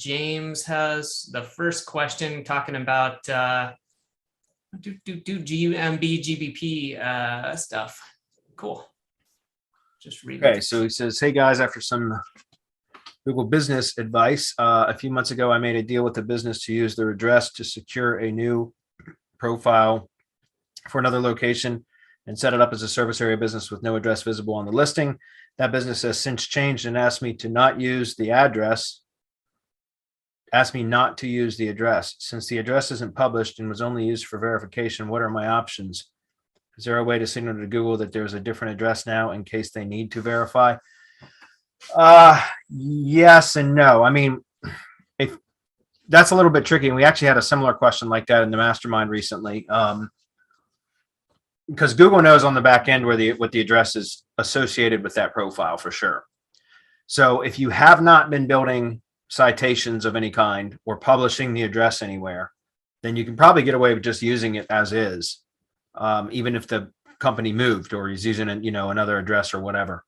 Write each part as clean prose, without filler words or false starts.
James has the first question talking about GUMB, GBP stuff. Cool. Just read Okay, it. so he says, hey guys, after some Google business advice, a few months ago, I made a deal with the business to use their address to secure a new profile for another location and set it up as a service area business with no address visible on the listing. That business has since changed and asked me not to use the address. Since the address isn't published and was only used for verification, what are my options? Is there a way to signal to Google that there's a different address now in case they need to verify? Yes and no. I mean, if that's a little bit tricky, and we actually had a similar question like that in the mastermind recently. Because Google knows on the back end what the address is associated with that profile for sure. So if you have not been building citations of any kind or publishing the address anywhere, then you can probably get away with just using it as is, even if the company moved or is using another address or whatever.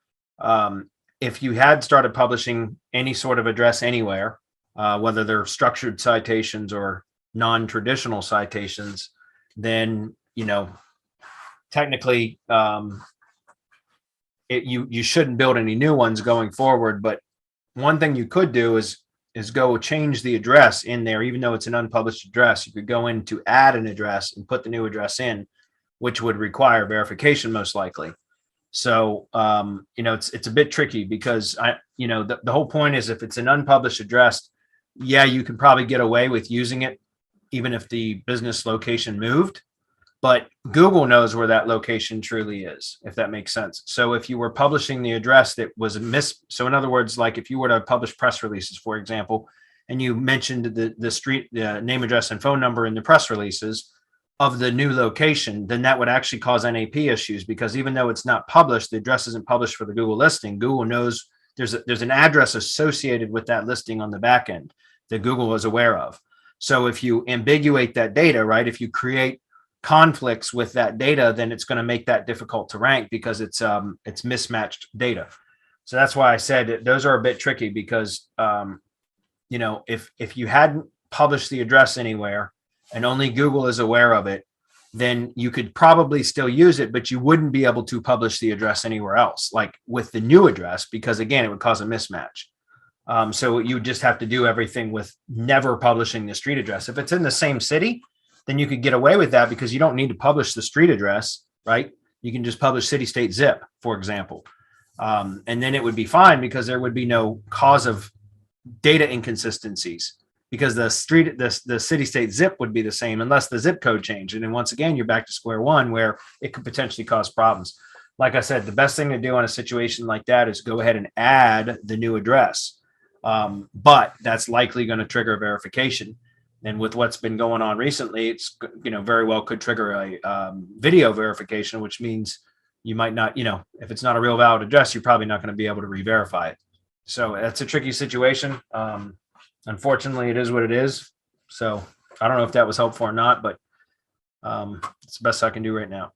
If you had started publishing any sort of address anywhere, whether they're structured citations or non-traditional citations, then technically you shouldn't build any new ones going forward. But one thing you could do is go change the address in there, even though it's an unpublished address. You could go in to add an address and put the new address in, which would require verification most likely. So it's a bit tricky because the whole point is if it's an unpublished address, yeah, you can probably get away with using it even if the business location moved. But Google knows where that location truly is, if that makes sense. So if you were publishing the address that was so in other words, like if you were to publish press releases, for example, and you mentioned the street, the name, address, and phone number in the press releases of the new location, then that would actually cause NAP issues, because even though it's not published, the address isn't published for the Google listing. Google knows there's an address associated with that listing on the back end that Google is aware of. So if you ambiguate that data, right, if you create conflicts with that data, then it's going to make that difficult to rank because it's mismatched data. So that's why I said those are a bit tricky, because if you hadn't published the address anywhere and only Google is aware of it, then you could probably still use it, but you wouldn't be able to publish the address anywhere else, like with the new address, because again, it would cause a mismatch. So you just have to do everything with never publishing the street address. If it's in the same city, then you could get away with that because you don't need to publish the street address, right? You can just publish city, state, zip, for example. And then it would be fine because there would be no cause of data inconsistencies, because the city, state, zip would be the same unless the zip code changed. And then once again, you're back to square one where it could potentially cause problems. Like I said, the best thing to do on a situation like that is go ahead and add the new address. But that's likely going to trigger verification. And with what's been going on recently, it's very well could trigger a video verification, which means you might not, if it's not a real valid address, you're probably not going to be able to re-verify it. So that's a tricky situation. Unfortunately, it is what it is. So I don't know if that was helpful or not, but it's the best I can do right now.